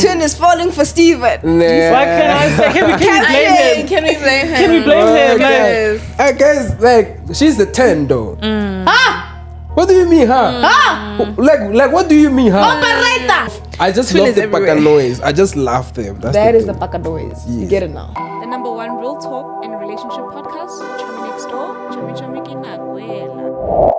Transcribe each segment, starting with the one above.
twin is falling for Steven. Why can't I say? Can we blame him? Can we blame him? Can we blame him? Yes. I guess like she's the 10 though. What do you mean, Like what do you mean, Operator. I just Twin love is the everywhere. paka noise. I just laugh them. That is the thing. paka noise. You get it now. The number one real talk and relationship podcast, Chomi Next Door, Chomi Kinakwela.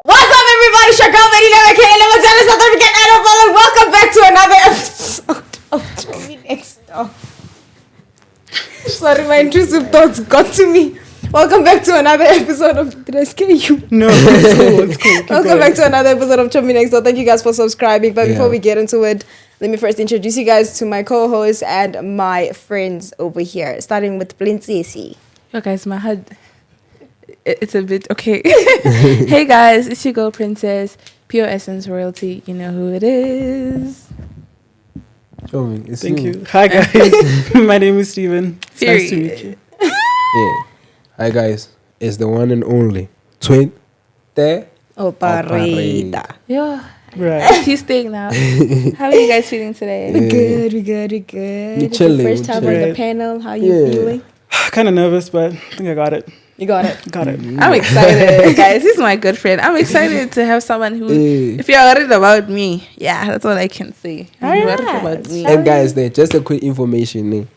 What's up, everybody? It's your girl, Betty Lemon, South African Idol, and welcome back to another episode of Chomi Next Door. Sorry, my intrusive thoughts got to me. Welcome back to another episode of... Did I scare you? No, it's cool. Welcome back to another episode of Chomi Next Door. Thank you guys for subscribing. But before we get into it, let me first introduce you guys to my co-hosts and my friends over here. Starting with Princessy. Yo guys, my head, it's a bit okay. Hey guys, it's your girl Princess, Pure Essence Royalty. You know who it is. Thank you. Hi guys, my name is Steven. It's nice to meet you. Yeah. Hi guys, it's the one and only Twin there. Operator. Yeah, Right. he's staying now. How are you guys feeling today? We good. It's your first time on the panel. How you feeling? Kind of nervous, but I think I got it. You got it. Got it. I'm excited, guys. He's my good friend. I'm excited to have someone who, if you're worried about me, yeah, that's all I can say. I'm worried about me. And guys, there just a quick information.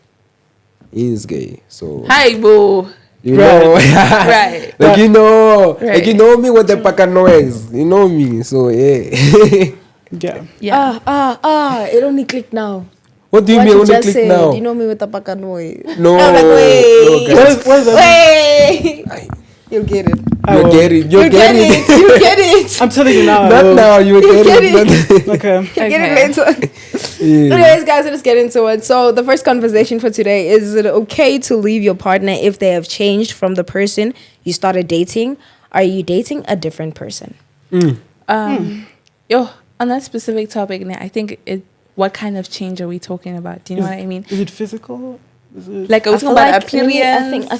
He is gay, so Hi, boo. you know, Right. like you know, like Right. you know me with the paka noise. You know me, so yeah. Yeah. Yeah. It only clicked now. What do you What mean? you Only just click said, now? you know me with the paka noise. No, I'm like, wait. no, guys. What is that? Wait. You'll get it. You get it. You get it. You get it. I'm telling you now. Not now. You get it. Okay. You'll get it later. Yeah. Anyways, guys, let's get into it. So the first conversation for today is it okay to leave your partner if they have changed from the person you started dating? Are you dating a different person? Yo, on that specific topic, I think what kind of change are we talking about? Do you know what I mean? Is it physical? Is it Like, are we talking about appearance? I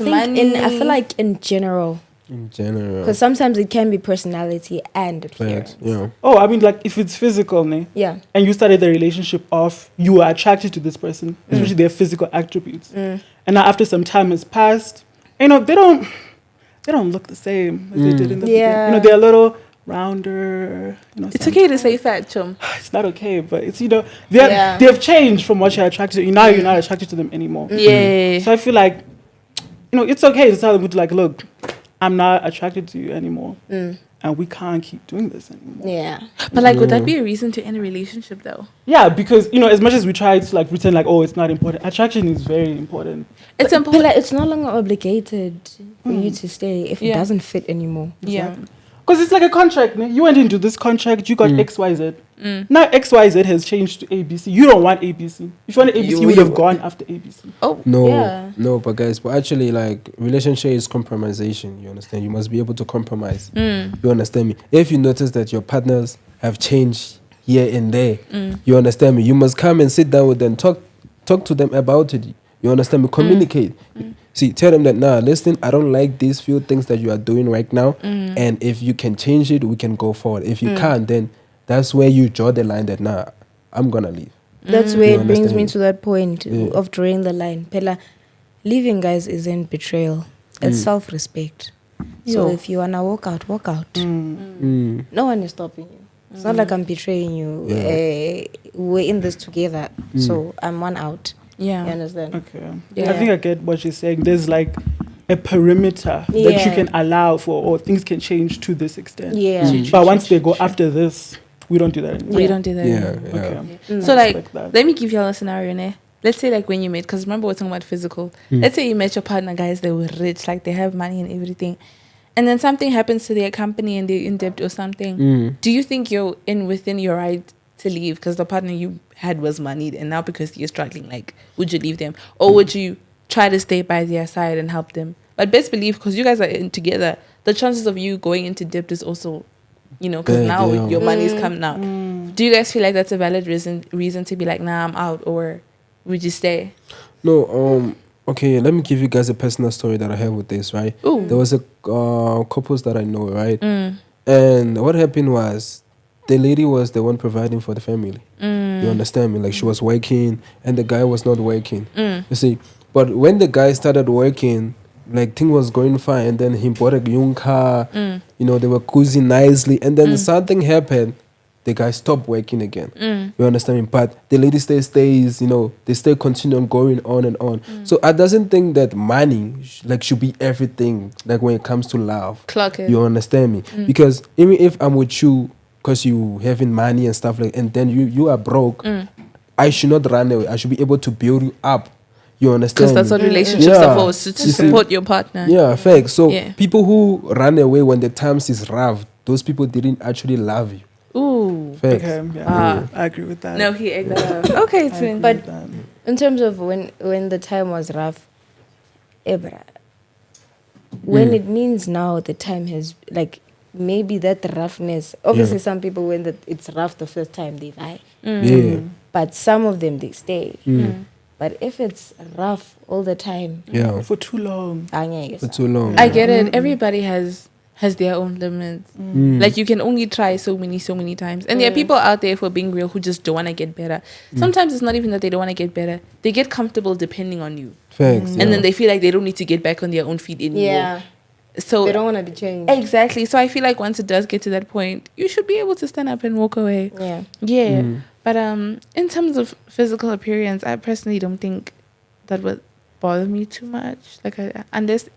feel like in general, In general, because sometimes it can be personality and appearance. yeah. Oh, I mean, like if it's physical, Yeah. and you started the relationship off, you were attracted to this person, especially their physical attributes, and now after some time has passed, they don't look the same as they did in the beginning. They're a little rounder. It's okay to say fat, chum. It's not okay, but it's they've changed from what you're attracted to. Now you're not attracted to them anymore. Yeah. So I feel like it's okay to tell them, like, look, I'm not attracted to you anymore, and we can't keep doing this anymore. Yeah. But like, would that be a reason to end a relationship though? Yeah, because as much as we try to like pretend like, oh, it's not important, attraction is very important. It's But important. like, it's no longer obligated for you to stay if it doesn't fit anymore. Yeah. Because it's like a contract. You went into this contract, you got XYZ. Now XYZ has changed to ABC. You don't want ABC. If you wanted ABC, you would have gone after ABC. Oh. No, but guys, but actually, like, relationship is compromisation. You understand? You must be able to compromise. You understand me? If you notice that your partners have changed here and there, you understand me? You must come and sit down with them, talk to them about it. You understand me? Communicate. See, tell them that, listen, I don't like these few things that you are doing right now. And if you can change it, we can go forward. If you can't, then that's where you draw the line that, I'm going to leave. That's where You it brings me understand? to that point of drawing the line. Pela, leaving, guys, isn't betrayal. It's self-respect. So if you want to walk out, walk out. No one is stopping you. It's not like I'm betraying you. We're in this together. So I'm one out. Yeah. You understand? Okay. Yeah. I think I get what you're saying. There's like a perimeter that you can allow for, or things can change to this extent. Yeah. But once they go after this, we don't do that anymore. We don't do that. Yeah. Okay. So like, Respect that. let me give you all a scenario, ne? Let's say like when you met, because remember we're talking about physical. Let's say you met your partner, guys, they were rich, like they have money and everything. And then something happens to their company and they're in debt or something. Do you think you're within your right to leave because the partner you had was moneyed and now because you're struggling, like, would you leave them? Or would you try to stay by their side and help them? But best believe, because you guys are in together, the chances of you going into debt is also, because now your money's come out. Do you guys feel like that's a valid reason to be like, nah, I'm out, or would you stay? No, okay, let me give you guys a personal story that I have with this, right? Ooh. There was a couples that I know, right? And what happened was the lady was the one providing for the family. You understand me? Like she was working and the guy was not working. You see, but when the guy started working, like thing was going fine, and then he bought a young car. You know, they were cruising nicely, and then something happened. The guy stopped working again. You understand me? But the lady stays, you know, they still continue on going on and on. So I doesn't think that money should be everything, like when it comes to love. Clock it. You understand me? Because even if I'm with you because you having money and stuff like, and then you are broke, I should not run away. I should be able to build you up. You understand? Because that's what relationships are for, to support your partner. Yeah, facts. So people who run away when the times is rough, those people didn't actually love you. Ooh. Facts. Okay, yeah, I agree with that. No, he egged that up. Okay, twin. But in terms of when the time was rough, when it means now the time has, like, maybe that roughness, obviously some people when it's rough the first time they die. Yeah. But some of them they stay. But if it's rough all the time, for too long. For too long. I get it. Everybody has their own limits. Like you can only try so many times. And there are people out there, for being real, who just don't want to get better. Sometimes it's not even that they don't want to get better. They get comfortable depending on you. Facts. And then they feel like they don't need to get back on their own feet anymore. yeah, So they don't want to be changed. exactly. So I feel like once it does get to that point, you should be able to stand up and walk away. Yeah. Yeah. But in terms of physical appearance, I personally don't think that would bother me too much. Like unless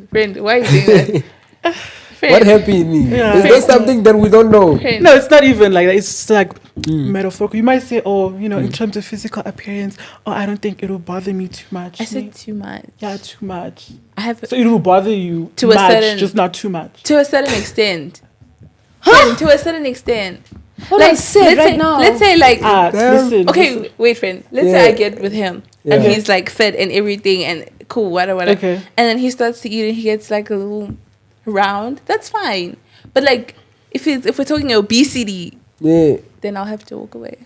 friend, why are you doing that? Friend. What happened? Yeah. Is there something that we don't know? Friend. No, it's not even like that. It's like metaphorical. You might say, oh, you know, in terms of physical appearance, oh, I don't think it will bother me too much. I said too much. Yeah, too much. I have So it will bother you To a much, certain- just not too much. to a certain extent. Friend, to a certain extent. What I said right now. Let's say like Listen. okay, listen. wait, friend. Let's Yeah. say I get with him and Yeah. he's like fed and everything and cool, whatever. Okay. And then he starts to eat and he gets like a little round. That's fine. But like if we're talking obesity, Yeah. then I'll have to walk away.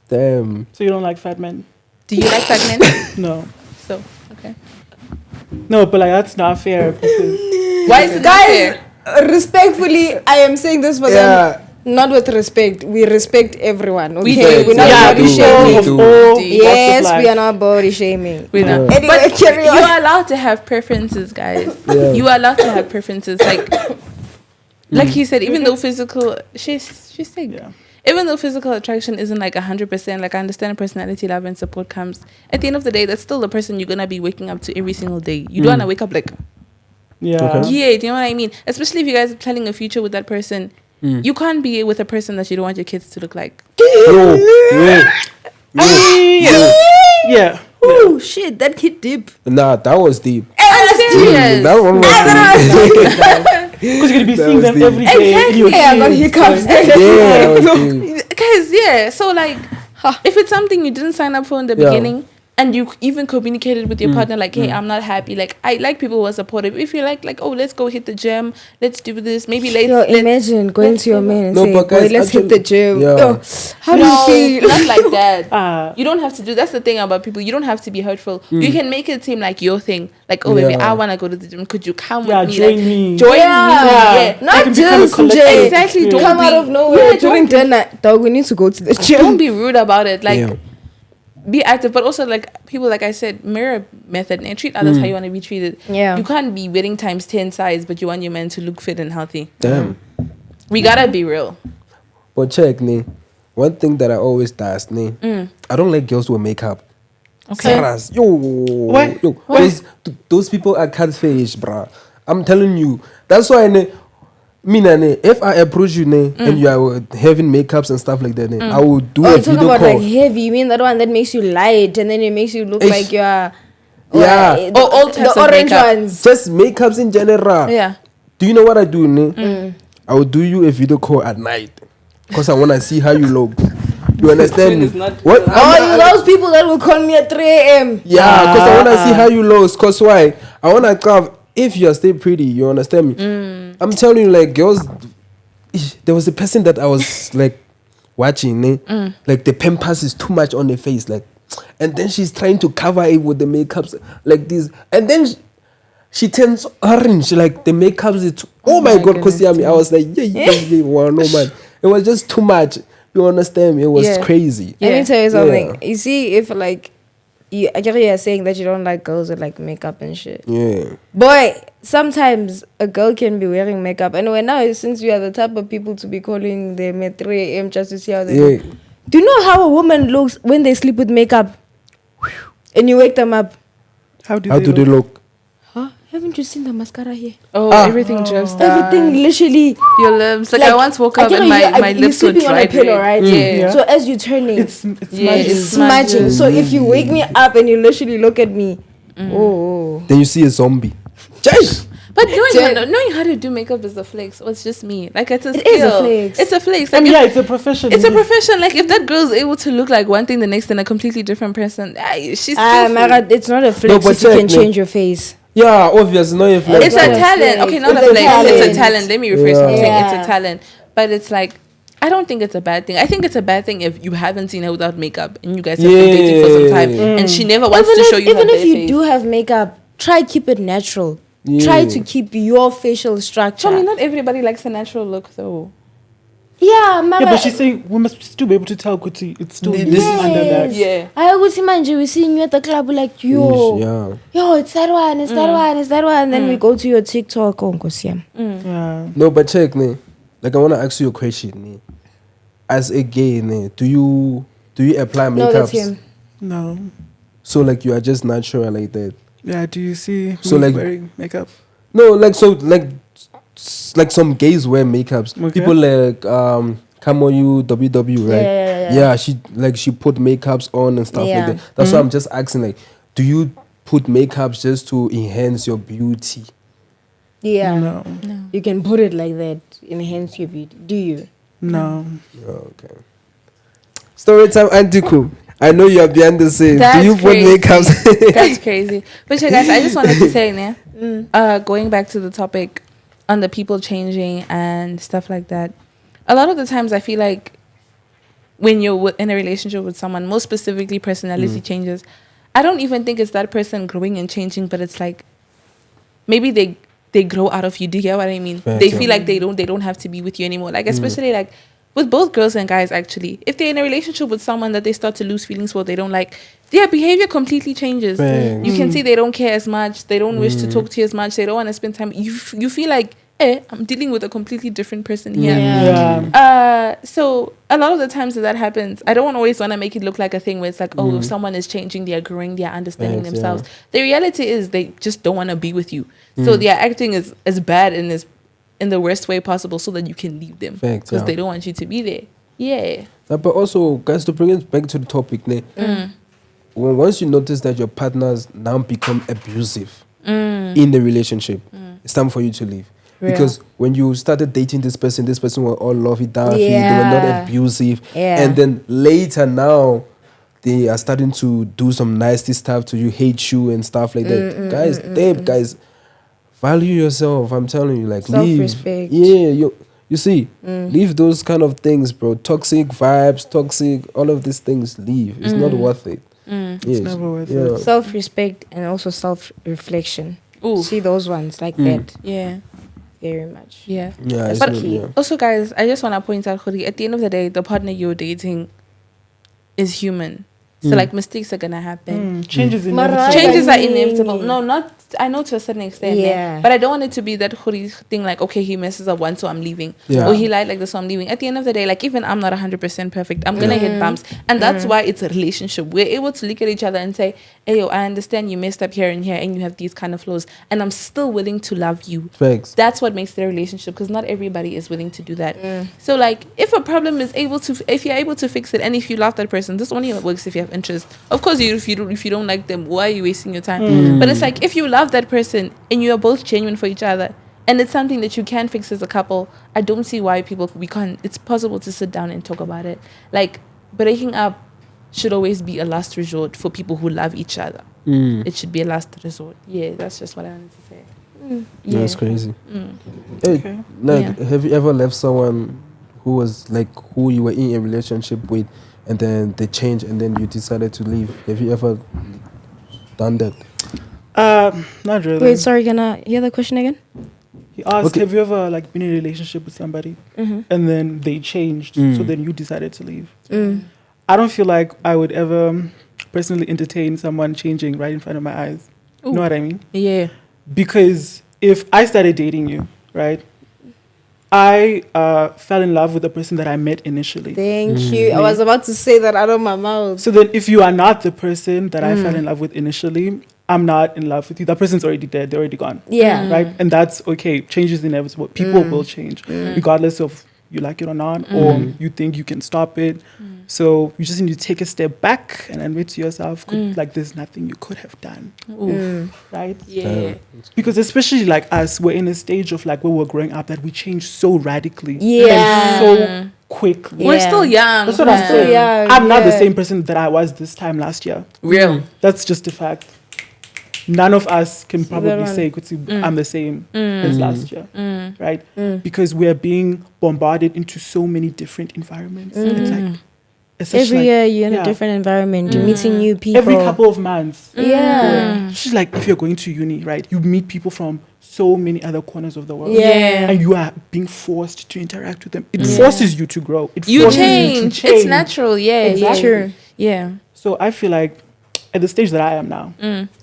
Damn. So you don't like fat men? Do you like fat men? No. So okay. No, but like that's not fair because Why is it not fair? Respectfully, I am saying this for them. Not with respect. We respect everyone. Okay, do. we're not Yeah, body we shaming. do. all Yes, walks of we are life. not body shaming. We know. Yeah. Anyway, carry on. You are allowed to have preferences, guys. Yeah. You are allowed to have preferences. Like he said, even though physical, she's sick. Yeah. Even though physical attraction isn't like 100%, like I understand personality, love, and support comes. At the end of the day, that's still the person you're gonna be waking up to every single day. You don't wanna wake up like, Yeah. Okay. yeah, do you know what I mean? Especially if you guys are planning a future with that person. You can't be with a person that you don't want your kids to look like. Yo. Yeah. Oh shit, that hit deep. Nah, that was deep. I'm serious. That one was deep. Because you're gonna be That seeing was them deep. every day. in your Yeah, I got kids, hiccups. like- Yeah, that was deep. Guys, yeah. So like, if it's something you didn't sign up for in the Yeah. beginning, and you even communicated with your partner, like, hey, I'm not happy. Like, I like people who are supportive. If you like, oh, let's go hit the gym. Let's do this. Maybe Yo, let's imagine going let's to your do man and No, saying, but boy, guys, let's hit the actually- gym. yeah. Yo, how do you feel? Not like that. You You don't have to do. That's the thing about people. You don't have to be hurtful. You can make it seem like your thing. Like, oh, baby, Yeah. I want to go to the gym. Could you come Yeah, with me? join Like, me. Join Yeah. me. Yeah. It Not can become a just collective Jay. Exactly, don't Come out be- of nowhere Yeah, during don't dinner. Dog, we need to go to the gym. Don't be rude about it. Like. Yeah. Be active, but also like people, like I said, mirror method and treat others how you want to be treated. Yeah. You can't be wedding times 10 size, but you want your man to look fit and healthy. Damn. We gotta be real. But check, nee. One thing that I always does, nee. I don't like girls with makeup. Okay. Saras. Yo. What? Yo. Those people are catfish, bruh. I'm telling you. That's why, nee, if I approach you, nee, and you are having makeups and stuff like that, nee, I will do Oh, a you're talking video about call. like heavy. You mean that one that makes you light and then it makes you look Ish. like you're. Yeah. The, all types the of orange makeup. ones. Just makeups in general. Yeah. Do you know what I do, nee? I will do you a video call at night. Because I want to see how you look. You understand me? What? Oh, those people that will call me at 3 a.m. Yeah, because I want to see how you look. Because why? I want to carve. If you are still pretty, you understand me? I'm telling you, like, girls, there was a person that I was, like, watching, like, the pampers is too much on the face, like, and then she's trying to cover it with the makeups, like this, and then she turns orange, like, the makeups is too, oh my God, because I was like, yeah, wow, no, man. It was just too much. You understand me? It was crazy. Let me tell you something. You see, if like I get you're saying that you don't like girls with like makeup and shit. Yeah. Boy, sometimes a girl can be wearing makeup. Anyway, now since you are the type of people to be calling them at 3 a.m. just to see how they look. Do you know how a woman looks when they sleep with makeup? And you wake them up. How do they look? Huh? Haven't you seen the mascara here? Oh, everything just everything literally. Your lips. Like I once woke up and my lips were sleeping on a pillow, right? Yeah. So as you're turning, it's smudging. So if you wake me up and you literally look at me, then you see a zombie. But knowing how to do makeup is a flex. Or it's just me. Like it's a skill. Is a flex. It's a flex. Like it's a profession. It's a profession. Like if that girl's able to look like one thing, the next, then a completely different person. She's skillful. My God, it's not a flex if you can change your face. Yeah, obviously, not a flex. It's a talent. Okay, not a flex. It's a talent. Let me rephrase something. It's a talent. But it's like, I don't think it's a bad thing. I think it's a bad thing if you haven't seen her without makeup and you guys have been dating for some time and she never wants to show you her Even if you face. do have makeup, try keep it natural. Try to keep your facial structure. I mean, not everybody likes a natural look, though. Yeah, mama. Yeah, but she's saying we must still be able to tell Kuti it's still this under that. Yeah. I would imagine we seeing you at the club like yo, it's that one, it's that one, it's that one. And then we go to your TikTok. Yeah. No, but check me. Like I want to ask you a question. Ne? As a gay, ne, do you apply makeup? No, that's him. No. So like you are just natural like that. Yeah, do you see so like wearing makeup? No, like like some gays wear makeups. Okay. People like Kamoyu, WW, right? Yeah, she put makeups on and stuff like that. That's why I'm just asking, like, do you put makeups just to enhance your beauty? Yeah. No. You can put it like that, enhance your beauty. Do you? No. Okay. Story time, Antiku. I know you are behind the scenes. Do you put makeups? That's crazy. But yeah, guys, I just wanted to say, going back to the topic on the people changing and stuff like that. A lot of the times I feel like when you're in a relationship with someone, most specifically personality changes, I don't even think it's that person growing and changing, but it's like maybe they grow out of you. Do you get what I mean? They feel like they don't have to be with you anymore. Like especially like with both girls and guys, actually, if they're in a relationship with someone that they start to lose feelings for, they don't like, their behavior completely changes. You can see they don't care as much. They don't wish to talk to you as much. They don't want to spend time. You feel like, I'm dealing with a completely different person here. So a lot of the times that happens, I don't always want to make it look like a thing where it's like, if someone is changing, they're growing, they're understanding themselves. The reality is they just don't want to be with you. So they're acting as bad and as in the worst way possible so that you can leave them because they don't want you to be there. Yeah. But also, guys, to bring it back to the topic, once you notice that your partners now become abusive in the relationship, it's time for you to leave. Because when you started dating this person were all lovey-dovey, they were not abusive. And then later now, they are starting to do some nasty stuff to you, hate you and stuff like that. Guys, value yourself. I'm telling you, like, self-respect. Leave. You see, leave those kind of things, bro. Toxic vibes, all of these things, leave. It's not worth it. It's never worth it. Self-respect and also self-reflection. See those ones like that. Yeah. Very much. Yeah. But also, guys, I just want to point out, Khuri, at the end of the day, the partner you're dating is human. So, like, mistakes are going to happen. Changes are inevitable. No, I know to a certain extent. But I don't want it to be that Khuri thing, like, okay, he messes up once, so I'm leaving. Or he lied like this, so I'm leaving. At the end of the day, like, even I'm not 100% perfect, I'm going to hit bumps. And that's why it's a relationship. We're able to look at each other and say, hey, I understand you messed up here and here, and you have these kind of flaws. And I'm still willing to love you. Thanks. That's what makes the relationship, because not everybody is willing to do that. So, like, if a problem is if you're able to fix it, and if you love that person, this only works if you have interest. Of course, if you don't like them, why are you wasting your time? But it's like, if you love that person and you are both genuine for each other, and it's something that you can fix as a couple, I don't see why it's possible to sit down and talk about it. Like, breaking up should always be a last resort for people who love each other. It should be a last resort. Yeah, that's just what I wanted to say. That's crazy. Hey, have you ever left someone who was like who you were in a relationship with, and then they changed, and then you decided to leave? Have you ever done that? Not really. Wait, sorry, can I hear the question again? He ask, Okay. have you ever like been in a relationship with somebody and then they changed, so then you decided to leave? I don't feel like I would ever personally entertain someone changing right in front of my eyes. You know what I mean? Yeah. Because if I started dating you, right, I fell in love with the person that I met initially. Thank you. I was about to say that out of my mouth. So then if you are not the person that I fell in love with initially, I'm not in love with you. That person's already dead. They're already gone. Yeah. Right? And that's okay. Change is inevitable. People will change, regardless of you like it or not, or you think you can stop it. So you just need to take a step back and admit to yourself, like there's nothing you could have done. Right? Yeah. Because especially like us, we're in a stage of like where we're growing up that we change so radically. Yeah. And so quickly. We're still young. That's what I'm Still saying. young, I'm not the yeah. same person that I was this time last year. Real. That's just a fact. None of us can probably that say I'm the same as last year, right? Because we're being bombarded into so many different environments. It's like it's such Every like- year you're in yeah. a different environment. You're meeting new people. Every couple of months. Yeah. She's like, if you're going to uni, right, you meet people from so many other corners of the world. Yeah. And you are being forced to interact with them. It forces you to grow. It You forces change. You to It's natural. Yeah. Exactly. True. Yeah. So I feel like at the stage that I am now,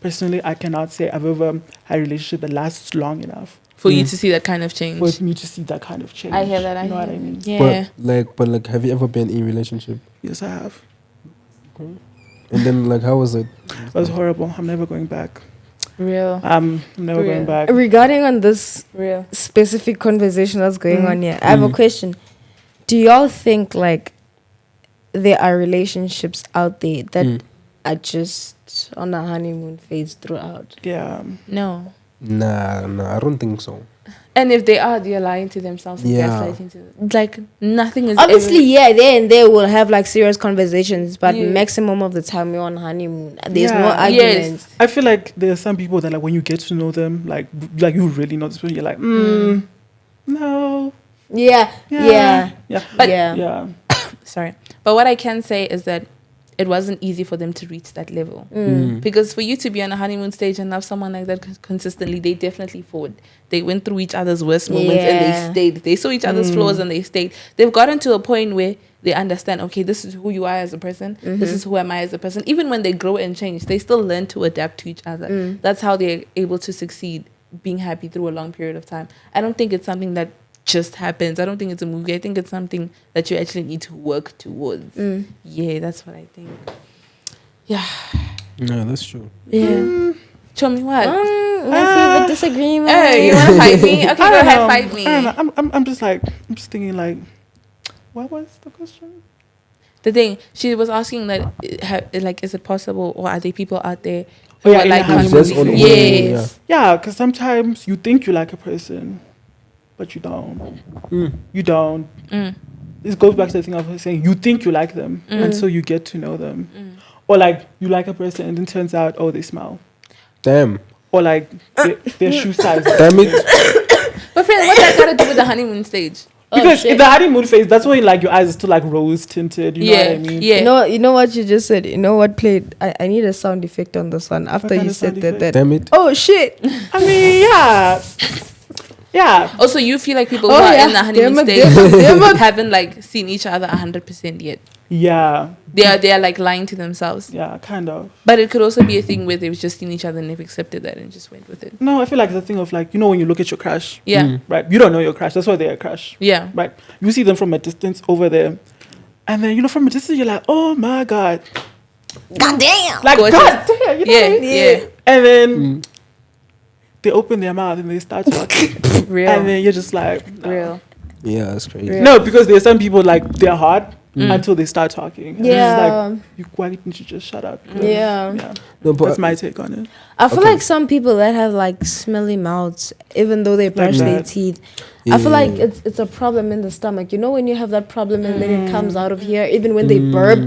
personally, I cannot say I've ever had a relationship that lasts long enough For you to see that kind of change. for me to see that kind of change. I hear that. You know what I mean? Yeah. But like, have you ever been in a relationship? Yes, I have. And then like, how was it? It was horrible. I'm never going back. Real. I'm never Real. going back. Regarding on this Real. specific conversation that's going on here, I have a question. Do y'all think like there are relationships out there that are just on a honeymoon phase throughout? Yeah. No. Nah, I don't think so. And if they are, they're lying to themselves and Yeah. gaslighting to them. Like nothing is Obviously, ever- yeah, there and there will have like serious conversations, but Yeah. maximum of the time you're on honeymoon. There's no Yeah. arguments. I feel like there are some people that like when you get to know them, like you really know this person, you're like, no. Yeah, yeah, Yeah. But- yeah. Yeah. Sorry. But what I can say is that it wasn't easy for them to reach that level. Because for you to be on a honeymoon stage and love someone like that consistently, they definitely fought. They went through each other's worst moments and Yeah. they stayed. They saw each other's flaws and they stayed. They've gotten to a point where they understand, okay, this is who you are as a person. This is who am I as a person. Even when they grow and change, they still learn to adapt to each other. That's how they're able to succeed, being happy through a long period of time. I don't think it's something that just happens. I don't think it's a movie. I think it's something that you actually need to work towards. Yeah, that's what I think. Yeah. No, that's true. Yeah. Show me what? Massive disagreement. Hey, you want to fight me? Okay, go I don't ahead, know. fight me. I don't know. I'm just thinking like, what was the question? The thing, she was asking that, like, is it possible, or are there people out there Oh, who yeah, are in like a honeymoon Just on constantly? honeymoon, Yes. Yeah, because sometimes you think you like a person, but you don't. You don't. This goes back to the thing I was saying. You think you like them until you get to know them. Or like you like a person and then turns out, oh, they smell. Damn. Or like their shoe size. Damn it. But friend, what's that got to do with the honeymoon stage? Because in the honeymoon phase, that's when like your eyes are still like rose tinted. You know what I mean? Yeah. You know what you just said. You know what played. I need a sound effect on this one after kind you of said sound that. effect? Damn it. Oh shit! I mean, yeah. Yeah. Also, you feel like people Oh, who are yeah. in the honeymoon Damn it, stage damn it. haven't like seen each other 100% yet. Yeah. They are like lying to themselves. Yeah, kind of. But it could also be a thing where they've just seen each other and they've accepted that and just went with it. No, I feel like it's a thing of like, you know, when you look at your crush, Yeah. right? You don't know your crush. That's why they're a crush. Yeah. Right? You see them from a distance over there. And then, you know, from a distance, you're like, oh my God. God damn! Like, Gorgeous. God damn. You know what I Yeah. mean? Yeah. And then they open their mouth and they start talking. Real. And then you're just like, no. Real. Yeah, that's crazy. Real. No, because there's some people like they're hard until they start talking. And Yeah. it's like, why didn't you just shut up? Yeah. No, but That's my take on it. I feel Okay. like some people that have like smelly mouths, even though they brush their that. teeth, I feel like Yeah. it's a problem in the stomach. You know when you have that problem and then it comes out of here, even when they burp,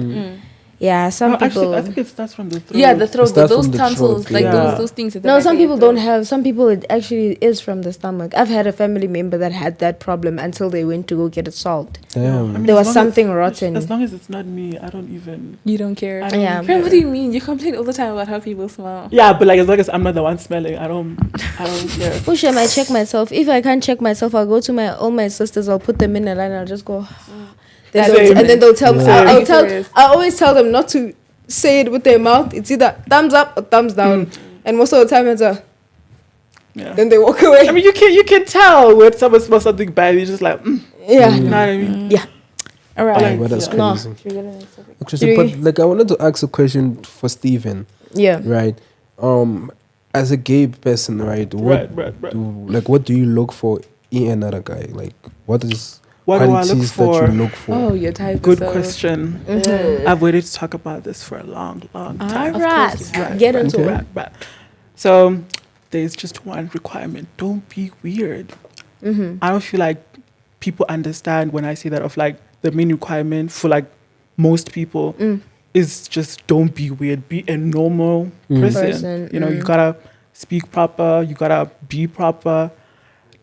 Yeah, some No, people. actually, I think it starts from the throat. Yeah, the throat, starts those from the tonsils, throat, like yeah. those things. At the No, back some of your people throat. don't have. Some people it actually is from the stomach. I've had a family member that had that problem until they went to go get it solved. Damn. I mean, There as was long something as, rotten. As long as it's not me, I don't even. You don't care. I don't Yeah. even Friend, what care. do you mean? You complain all the time about how people smell. Yeah, but like as long as I'm not the one smelling, I don't care. Push I might check myself. If I can't check myself, I'll go to all my sisters. I'll put them in a line. I'll just go. That's Same. And then they'll tell me. Same. I'll tell. Serious. I always tell them not to say it with their mouth. It's either thumbs up or thumbs down. And most of the time it's a. Yeah. Then they walk away. I mean, you can tell when someone smells something bad. You're just like, Yeah. you know what I mean? Yeah. All right. Like, But that's yeah. crazy. No. Actually, but like I wanted to ask a question for Steven, Yeah. right? As a gay person, right? What Right. what do you look for in another guy? Like, what is What do I look qualities for? that you look for? Oh, your type. Good is question. Mm-hmm. I've waited to talk about this for a long time. All right. Get into it. Right. So there's just one requirement. Don't be weird. Mm-hmm. I don't feel like people understand when I say that of like the main requirement for like most people is just don't be weird. Be a normal person. You know, you gotta speak proper. You gotta be proper.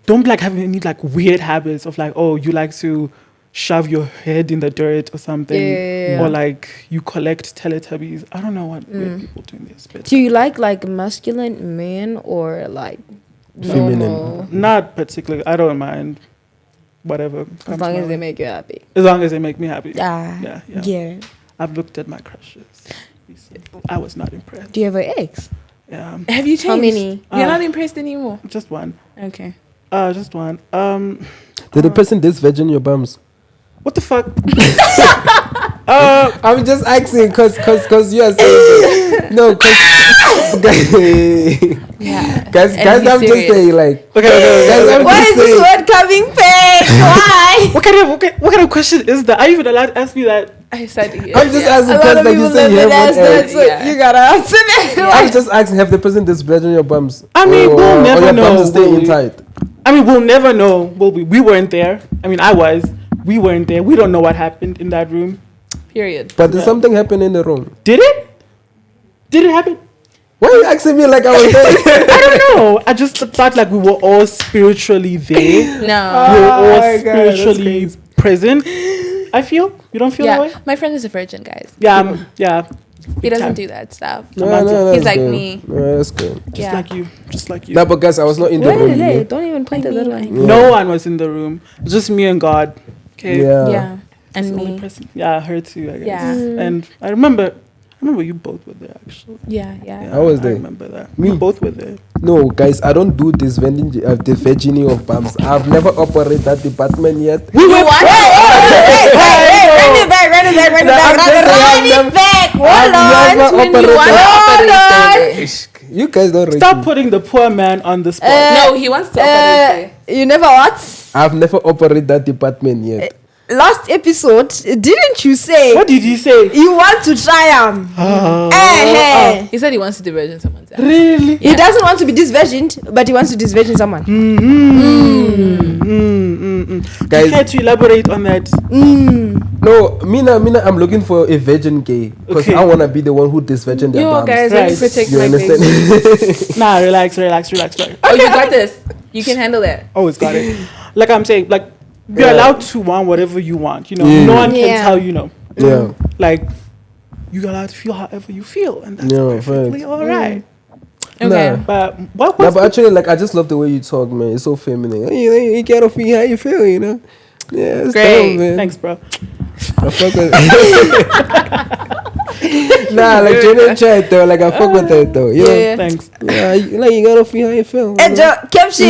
Don't like have any like weird habits of like, oh, you like to shove your head in the dirt or something, Yeah. or like you collect Teletubbies. I don't know what weird people do in their spare Do you like masculine men or like Feminine. normal? Not particularly. I don't mind. Whatever. As long as they make you happy. As long as they make me happy. Yeah. Yeah. I've looked at my crushes recently. I was not impressed. Do you have an ex? Yeah. Have you changed? How many? You're not impressed anymore. Just one. Okay. Just one. Did the person this virgin your bums? What the fuck? I'm just asking because you are saying no, Yeah. guys, And be I'm just serious. saying like Okay. guys, I'm Why just is this saying, word coming back? Why? What kind of question is that? Are you even allowed to ask me that? I said yes. I'm just A asking lot because of like people you say you never have ask one that, ex. so Yeah. you gotta answer that. I'm just asking, have the person this virgin your bums? I mean, Or- we'll or never your know, bums stay will we? inside. I mean, we'll never know. We weren't there. I mean, I was. We weren't there. We don't know what happened in that room. Period. But did something happen in the room? Did it? Did it happen? Why are you asking me like I was there? I don't know. I just thought like we were all spiritually there. No. We were all my God, that's spiritually present. I feel. You don't feel that way? Yeah. My friend is a virgin, guys. Yeah. Yeah. He doesn't time. do that stuff. No, He's that's like good. me. No, that's good. Just Yeah. like you. Just like you. No, but guys, I was not in the Where room. did you they? know? Don't even point at that one. Yeah. No one was in the room. It was just me and God. Okay. Yeah. Yeah. That's And the only me. person. Yeah, her too, I guess. Yeah. And I remember you both were there actually. Yeah. I was there. I remember that. Me? We both were there. No, guys, I don't do this vending the virgining of bums. I've never operated that department yet. Run it back. I'm just saying, Run it back. Hold I've never on. operated. You guys don't rate Stop me. putting the poor man on the spot. No, he wants to operate there. You never what? I've never operated that department yet. Last episode, didn't you say What did he say? you want to try him? He said he wants to diversion someone's ass. Really? He doesn't want to be disvirgined, but he wants to disvirgin someone. You Guys, had to elaborate on that. no, Mina, I'm looking for a virgin gay because Okay. I want to be the one who disvirgin their Yo, bums. guys, let me Right. protect You my understand? face. Nah, relax. Oh, you got this. You can handle that. Always got it. Like I'm saying, like you're Yeah. allowed to want whatever you want. You know, Yeah. no one can Yeah. tell you no. Yeah. Like you're allowed to feel however you feel, and that's Yeah, perfectly facts. all right. Okay. Nah. But what Yeah, was but actually, like, I just love the way you talk, man. It's so feminine. You gotta feel how you feel, you know? Yeah, it's Great. dope, man. Thanks, bro. I fuck with Nah, like, genuine chat, though. Like, I fuck with that, though. You know? Yeah. Thanks. Yeah, you gotta feel how you feel. You And know? caption,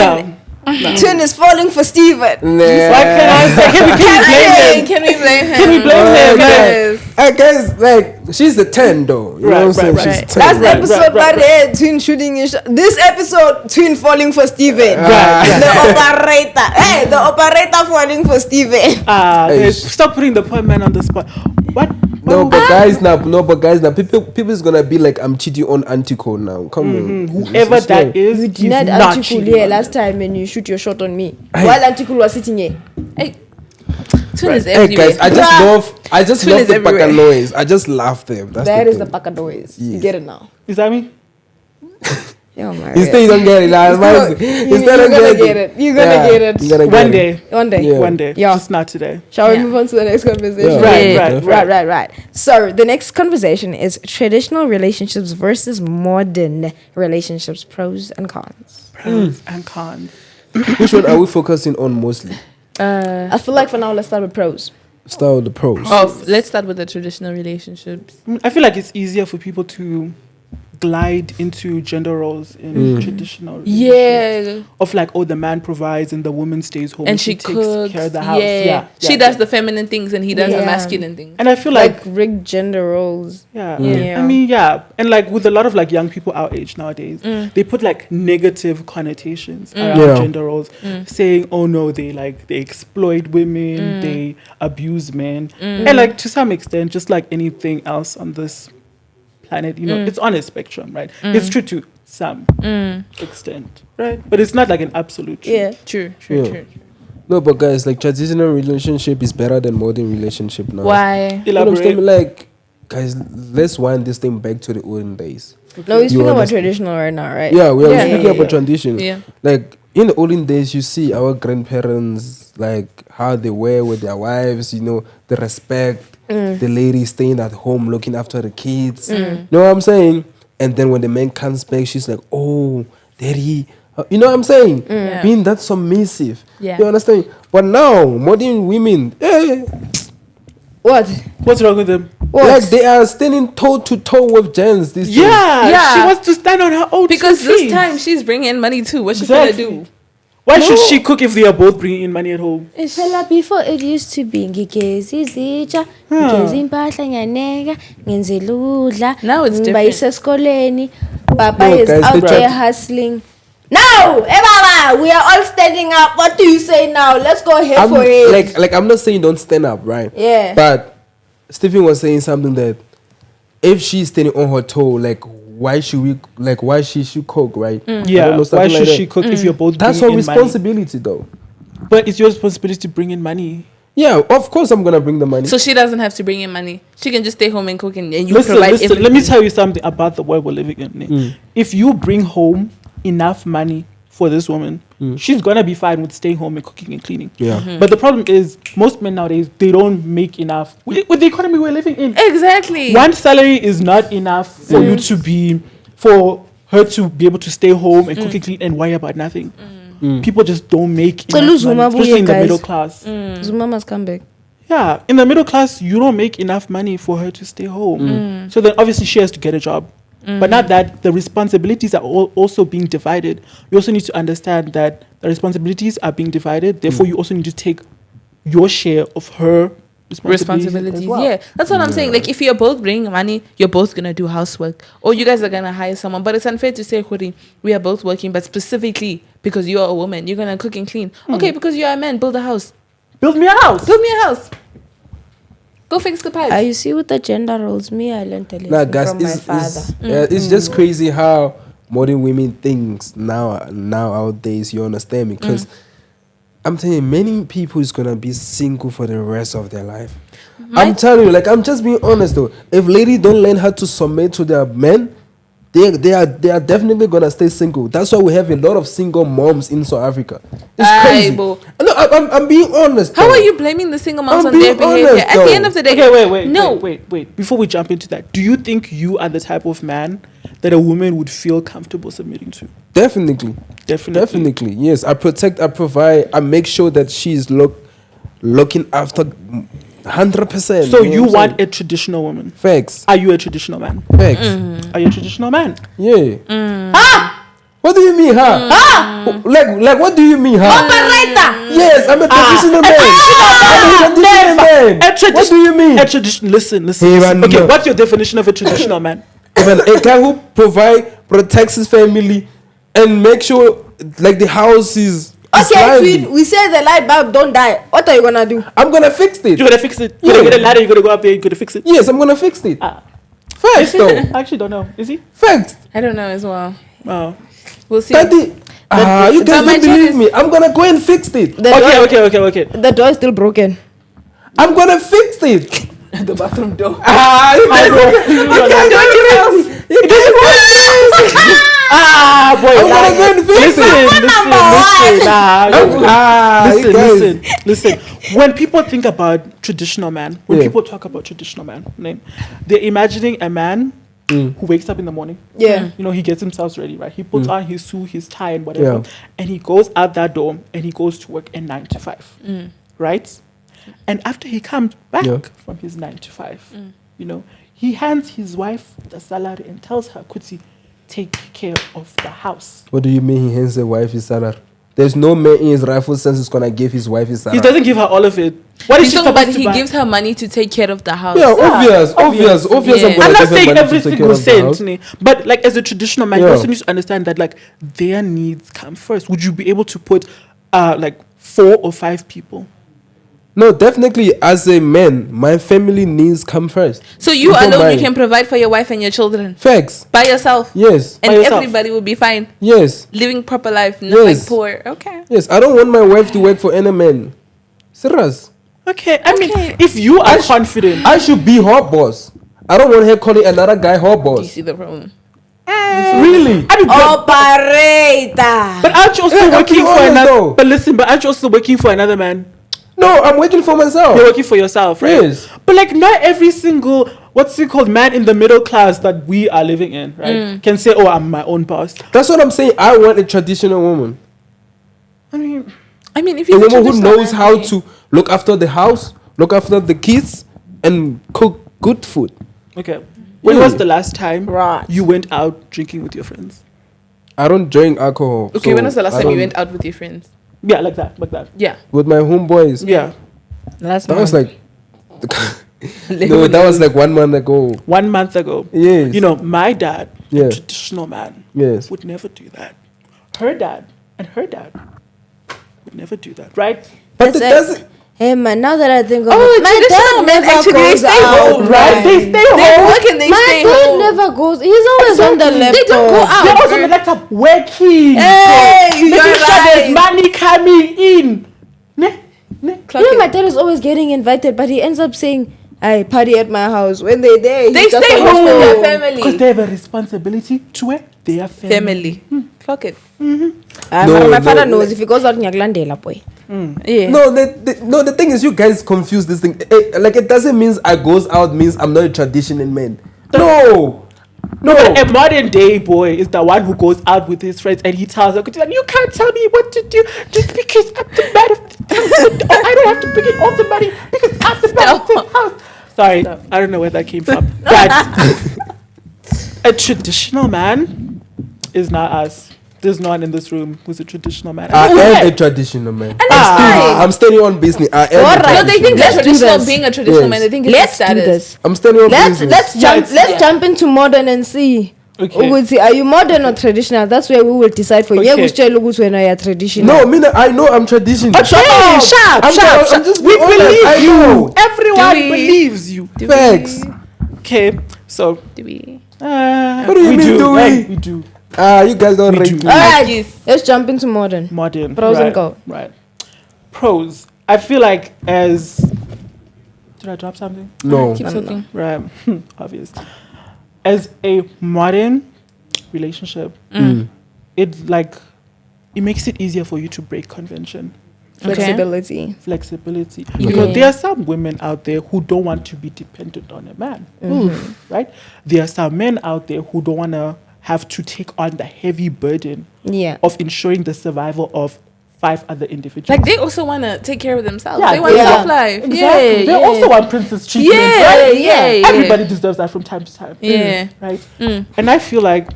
No. Twin is falling for Steven. Nah. What can I say? Can we blame him? Can we blame him? Can we blame him? Guys. I guess, like, she's a 10, though. You know what I'm saying? Right. She's 10. Last Right, episode, right, but Twin shooting his shot. This episode, Twin falling for Steven. Right. The operator. Hey, the operator falling for Steven. Hey, Stop putting the poor man on the spot. What? No, but guys now, people is gonna be like, I'm cheating on Antico now. Come on, Whoever It's that is, You he's denied not Antikul cheating here on last them. time when you shoot your shot on me. While Antikul was sitting here. Hey. Twin is Hey everywhere. guys, I just Twin love is the everywhere. baka noise. I just laugh them. That's That the is the thing. baka noise. You Yes. get it now. Is that me? Yo, my You still don't get it. Like, You're gonna get it. You're gonna get it. You gotta get One it. day. One day. Yeah. One day. Yeah. Just not today. Shall we Yeah. move on to the next conversation? Yeah. Right. So the next conversation is traditional relationships versus modern relationships, pros and cons. Pros and cons. Which one are we focusing on mostly? I feel like for now, let's start with pros. Start with the pros. Let's start with the traditional relationships. I feel like it's easier for people to glide into gender roles in traditional relationships. Yeah. Of like, oh, the man provides and the woman stays home And she takes cooks. care of the house. Yeah. She does the feminine things and he does the Yeah. masculine things. And I feel Like like rigged gender roles. yeah. Yeah. I mean, yeah. And like with a lot of like young people our age nowadays, they put like negative connotations around Yeah. gender roles, saying, oh no, they exploit women, they abuse men. And like to some extent, just like anything else on this planet, it's on a spectrum, right? It's true to some extent, right? But it's not like an absolute truth. Yeah. True. Yeah. No, but guys, like traditional relationship is better than modern relationship now. Why? You know what I'm saying? Elaborate. Like, guys, let's wind this thing back to the olden days. No, we're You speaking about understand? traditional right now, right? Yeah, we are Yeah, speaking yeah, about yeah. tradition. Yeah. Like in the olden days, you see our grandparents, like how they were with their wives, the respect, the lady staying at home looking after the kids. You know what I'm saying? And then when the man comes back, she's like, oh, daddy. You know what I'm saying? Yeah. Being that submissive. Yeah. You understand? But now, modern women, What? What's wrong with them? What? like they are standing toe to toe with gents. These days. Yeah, she wants to stand on her own Because two this feet. time she's bringing in money too. What's she Exactly. gonna do? Why should she cook if they are both bringing in money at home? Phela before it used to be ngigeza izitsha, ngigeza impahla ngiyaneka, ngenzela ukudla, Now it's ngibayisa esikoleni. Papa No, is guys, out they there tried- hustling. Now, Baba, we are all standing up. What do you say now? Let's go ahead for it. like I'm not saying don't stand up, right? Yeah. But Stephen was saying something that if she's standing on her toe, like why should she cook, right? I don't Yeah, know, why something should like she that. cook if you're both That's her bringing in money? responsibility, though. But it's your responsibility to bring in money. Yeah, of course I'm gonna bring the money. So she doesn't have to bring in money. She can just stay home and cook and you Listen, provide let everything. me tell you something about the world we're living in. If you bring home enough money for this woman, she's gonna be fine with staying home and cooking and cleaning. Yeah. But the problem is, most men nowadays, they don't make enough. With the economy we're living in, Exactly. one salary is not enough for you to be, for her to be able to stay home and cook and clean and worry about nothing. People just don't make enough Zuma money, especially in the guys. middle class. Zuma must come back. Yeah, in the middle class, you don't make enough money for her to stay home. So then obviously she has to get a job. But not that the responsibilities are also being divided. You also need to understand that the responsibilities are being divided. Therefore, you also need to take your share of her responsibilities. as well. Yeah, that's what I'm saying. Like if you're both bringing money, you're both gonna do housework, or you guys are gonna hire someone. But it's unfair to say, Khuri, we are both working, but specifically because you're a woman, you're gonna cook and clean. Okay, because you're a man, build a house. Build me a house. Build me a house. Go fix the pipes. You see with the gender roles, me, I learned a lesson Nah, guys, from my father. it's just crazy how modern women thinks nowadays. You understand me? Because I'm telling you, many people is gonna be single for the rest of their life. I'm telling you, like I'm just being honest though. If ladies don't learn how to submit to their men, they are definitely gonna stay single. That's why we have a lot of single moms in South Africa. It's crazy. Aibo. No, I'm being honest. How though. are you blaming the single moms I'm on their being behavior? honest, At the end though. of the day, Okay, No. wait. Before we jump into that, do you think you are the type of man that a woman would feel comfortable submitting to? Definitely. Definitely, yes. I protect, I provide, I make sure that she's looking after 100%. So know you what I'm want saying? a traditional woman? Facts. Are you a traditional man? Facts. Are you a traditional man? Yeah. What do you mean, huh? Like what do you mean, huh? Operator! Yes, I'm a traditional man. I'm a traditional man. What do you mean? A tradition. Listen. Hey, man, Okay, no. what's your definition of a traditional man? Even a guy who provide, protects his family, and make sure like the house is Okay, lively. Tweed, we say the light bulb don't die. What are you gonna do? I'm gonna fix it. You're gonna fix it. Yeah. You're gonna get a ladder. You're gonna go up there. You're gonna fix it. Yes, I'm gonna fix it. Facts though. I actually don't know. Is he? Facts. I don't know as well. Oh. We'll see. Daddy. You but guys my don't check believe is- me. I'm gonna go and fix it. The door, Okay. The door is still broken. I'm gonna fix it. At the bathroom door. You guys boy. I'm gonna go and fix it. Listen. When people think about traditional man, when people talk about traditional man, they're imagining a man who wakes up in the morning. Yeah. He gets himself ready, right? He puts on his suit, his tie, and whatever, and he goes out that door and he goes to work at 9 to 5, right? And after he comes back from his 9 to 5, he hands his wife the salary and tells her, Kuti, take care of the house. What do you mean he hands the wife his salary? There's no man in his rightful sense who's gonna give his wife his salary. He doesn't give her all of it. What is she supposed but to he buy? gives her money to take care of the house. Yeah, obvious. Yeah. I'm not saying every single cent, but like as a traditional man, you also need to understand that like their needs come first. Would you be able to put like 4 or 5 people? No, definitely. As a man, my family needs come first. So you alone, you can provide for your wife and your children Facts. by yourself. Yes. And By yourself. everybody will be fine, Yes. living proper life, not like poor. Okay. Yes. I don't want my wife to work for any man. Serious. Okay, I mean, if you are confident, I should be her boss. I don't want her calling another guy her Do you boss. see the problem? Really? I mean, Operator. but aren't you also Yeah, working I'm for honest another? though. But listen, but aren't you also working for another man? No, I'm working for myself. You're working for yourself, right? Yes. But like, not every single man in the middle class that we are living in, right, can say, "Oh, I'm my own boss." That's what I'm saying. I want a traditional woman. I mean, if A you woman who knows how to look after the house, look after the kids, and cook good food. okay. When was the last time you went out drinking with your friends? I don't drink alcohol. Okay, so when was the last I time you don't- went out with your friends? Yeah, like that. Yeah. with my homeboys? Yeah. Last That was month. like no, that was like 1 month ago. 1 month ago. Yes. My dad, Yeah. a traditional man, Yes. would never do that. Her dad would never do that, right? But That's it it. doesn't. Hey man, now that I think of Oh, it, my traditional dad men never actually goes stay out, home, Right? They stay They home. work and they My stay dad home. never goes. He's always on the laptop. They don't go out. They're also on the laptop working. Hey, Making you're sure there's right. money coming in. Clock My it. dad is always getting invited, but he ends up saying, "I party at my house." When they're there, They stay home with their family. Because they have a responsibility to their family. Clock it. My father knows if he goes out, Nyaglandela boy. Yeah. No, the thing is, you guys confuse this thing. Like, it doesn't mean I goes out means I'm not a traditional man. No. But a modern day boy is the one who goes out with his friends and he tells them, "You can't tell me what to do just because I'm the man of the house. Oh, I don't have to bring in all the money because I'm the man of the house." Sorry, I don't know where that came from. But a traditional man is not us. There's no one in this room who's a traditional man. I am a traditional man. I'm standing on business. I am. Alright. No, they think Let's that do traditional this. being a traditional Yes. man, they think it's Let's a do status. this. I'm standing on business. Let's jump into modern and see. Okay. We'll see, are you modern or traditional? That's where we will decide for you. Okay. When I are traditional. No, I know I'm traditional. Okay, sharp. I'm just We being honest. believe I you. know. Everyone Do we? believes you. Facts. Okay, so Do we? what do you mean, do we? We do You guys don't We rate do. me. Alright, Yes. let's jump into modern. modern Pros and right, cons. Right. Pros. I feel like as did I drop something? No. Keep talking. Right. Obvious. As a modern relationship, it makes it easier for you to break convention. Flexibility. Flexibility. Because there are some women out there who don't want to be dependent on a man. Right? There are some men out there who don't want to have to take on the heavy burden Yeah. of ensuring the survival of 5 other individuals. Like they also want to take care of themselves. Yeah, they want yeah. soft life. Exactly. They also want princess treatment. Yeah, right? yeah. Everybody deserves that from time to time. Yeah. Right? And I feel like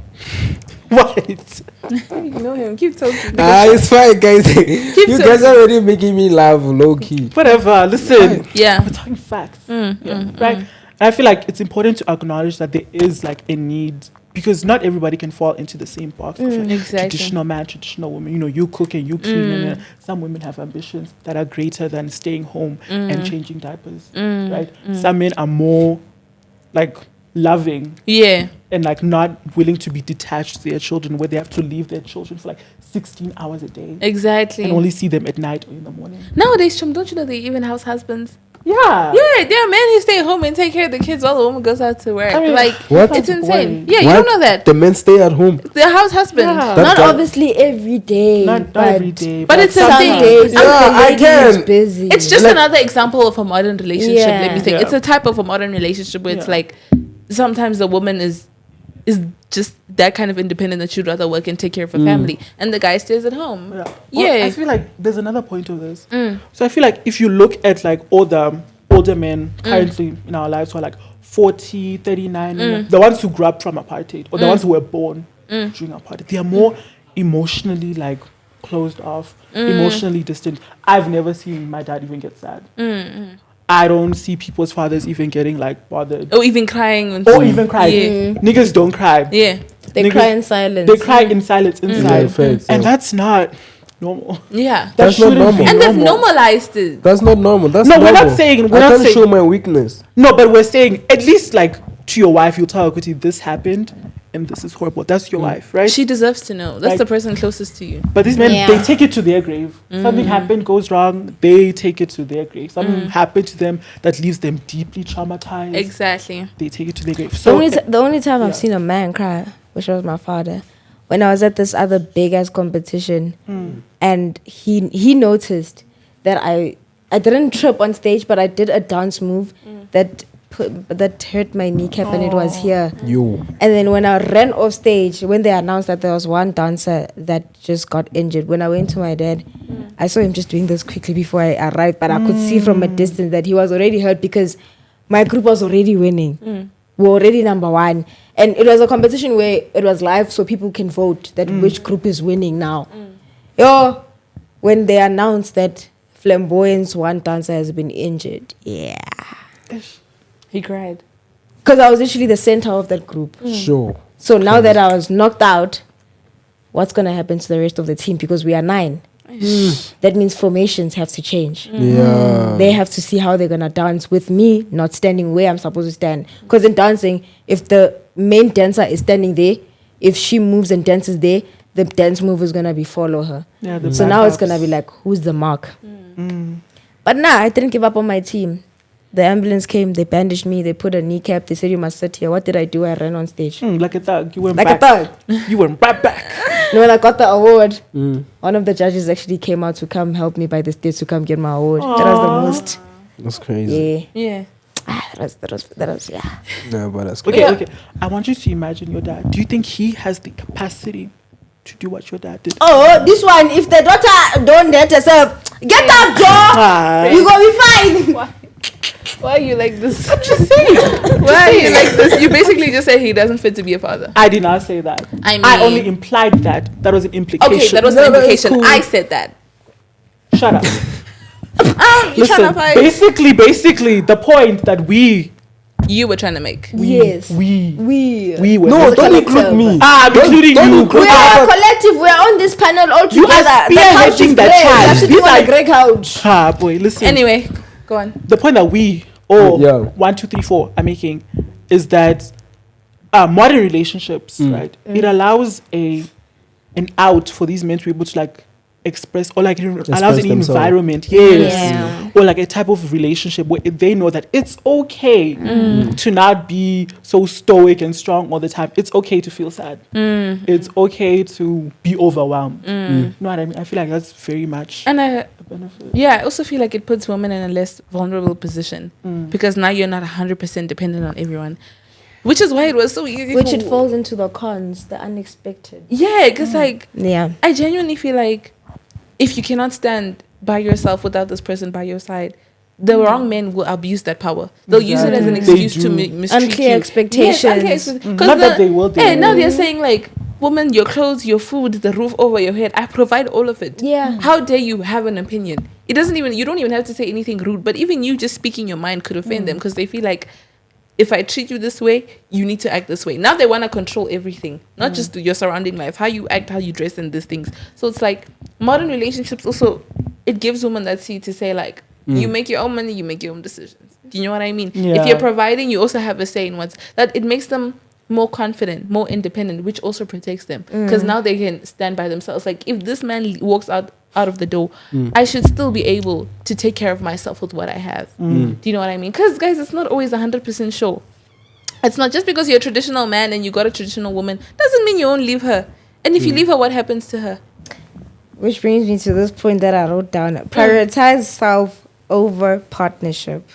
what? You know him. Keep talking. It's fine, guys. You guys are already making me laugh, low key. Whatever. Listen. Yeah. We're talking facts. Right? And I feel like it's important to acknowledge that there is like a need, because not everybody can fall into the same box of like Exactly. traditional man, traditional woman. You cook and you clean. And some women have ambitions that are greater than staying home and changing diapers. Right? Some men are more like loving Yeah. and like not willing to be detached to their children, where they have to leave their children for like 16 hours a day Exactly. and only see them at night or in the morning. Nowadays, Chum, don't you know they even house husbands? Yeah. Yeah, there are men who stay home and take care of the kids while the woman goes out to work. I mean, like, What? it's insane. Why? Yeah, you What? don't know that. The men stay at home. The house husband. Yeah. That Not guy- obviously every day. Not but every day. But it's a some thing. days. Yeah, if the I lady can. is busy. It's just Like- another example of a modern relationship. Let me say, Yeah. it's a type of a modern relationship where it's Yeah. like sometimes the woman is just that kind of independent that she'd rather work and take care of her family, and the guy stays at home. Yeah. Yeah. Well, I feel like there's another point of this. Mm. So I feel like if you look at like all the older men currently in our lives who are like 40, 39, and the ones who grew up from apartheid or the ones who were born during apartheid, they are more emotionally like closed off, emotionally distant. I've never seen my dad even get sad. I don't see people's fathers even getting like bothered Or even crying. When or even crying. Yeah. Niggas don't cry. Yeah. they niggas- cry in silence. They cry in silence inside. Yeah, facts, And yeah. that's not normal. Yeah. That That's not shouldn't normal. be And they've normal. normalized it. That's not normal. That's No, we're normal. not saying- I we're not can't saying- show my weakness. No, but we're saying at least like to your wife, you'll tell her, Kuti, this happened and this is horrible. That's your wife, right? She deserves to know. That's Like- the person closest to you. But these men, Yeah. they take it to their grave. Something happened, goes wrong, they take it to their grave. Something happened to them that leaves them deeply traumatized. Exactly. They take it to their grave. The So only time yeah. I've seen a man cry, which was my father, when I was at this other big ass competition, and he noticed that I didn't trip on stage, but I did a dance move that hurt my kneecap, and it was here. You. And then when I ran off stage, when they announced that there was one dancer that just got injured, when I went to my dad, I saw him just doing this quickly before I arrived, but I could see from a distance that he was already hurt because my group was already winning. We were already number one. And it was a competition where it was live, so people can vote that which group is winning now. Yo, when they announced that Flamboyant's one dancer has been injured, yeah. He cried. Because I was literally the center of that group. Sure. So now that I was knocked out, what's going to happen to the rest of the team? Because we are 9. That means formations have to change. Yeah. They have to see how they're going to dance with me not standing where I'm supposed to stand. Because in dancing, if the main dancer is standing there, if she moves and dances there, the dance move is going to be follow her. Yeah, the So now it's going to backups. be like, who's the mark? But nah, I didn't give up on my team. The ambulance came, they bandaged me, they put a kneecap, they said you must sit here. What did I do? I ran on stage. Like a thug. You went Like back. a thug. You went right back. And when I got the award, one of the judges actually came out to come help me by the stairs to come get my award. That was the most. That's crazy. Yeah. Yeah. That was yeah. Yeah, but that's Okay, Yeah. okay. I want you to imagine your dad. Do you think he has the capacity to do what your dad did? Oh, this one, if the daughter don't let herself, get up, Joe! Ah. You gonna be fine. Why are you like this? I'm just saying. Why are you like this? You basically just said he doesn't fit to be a father. I did not say that. I I mean- only implied that. That was an implication. Okay, that was No, the no, it's implication. cool. I said that. Shut up. You're trying Listen, to fight. basically, the point that we You were trying to make. Yes. we We were. No, As a don't include collective. me. I'm including don't you. include We are a collective. We are on this panel all You are together. The couch is spearheading the grey. charge. We are sitting These on are- a grey couch. Ah, boy, listen. Anyway, go on. The point that we all Yeah. 1, 2, 3, 4 are making is that modern relationships, right? It allows an out for these men to be able to like express, or like it allows Express an themselves. environment, yes, Yeah. or like a type of relationship where they know that it's okay to not be so stoic and strong all the time. It's okay to feel sad. It's okay to be overwhelmed. You know what I mean? I feel like that's very much And a benefit. I also feel like it puts women in a less vulnerable position because now you're not 100% dependent on everyone, which is why it was so easy. Which for- it falls into the cons, the unexpected. Yeah, because like Yeah. I genuinely feel like if you cannot stand by yourself without this person by your side, the wrong men will abuse that power. They'll use it as an Exactly. excuse They to do. mistreat Unclear you. expectations. Yes, unclear expectations. Not that they will, they Hey, now will. they're saying like, woman, your clothes, your food, the roof over your head, I provide all of it. Yeah. How dare you have an opinion? It doesn't even, you don't even have to say anything rude, but even you just speaking your mind could offend them because they feel like, if I treat you this way, you need to act this way. Now they want to control everything, not just your surrounding life, how you act, how you dress, and these things. So it's like modern relationships also, it gives women that seat to say like, you make your own money, you make your own decisions. Do you know what I mean? Yeah. If you're providing, you also have a say in what's that. It makes them more confident, more independent, which also protects them because now they can stand by themselves. Like if this man walks out out of the door, I should still be able to take care of myself with what I have. Do you know what I mean? Because guys, it's not always 100% sure. It's not just because you're a traditional man and you got a traditional woman doesn't mean you won't leave her. And if you leave her, what happens to her? Which brings me to this point that I wrote down. Prioritize self over partnership.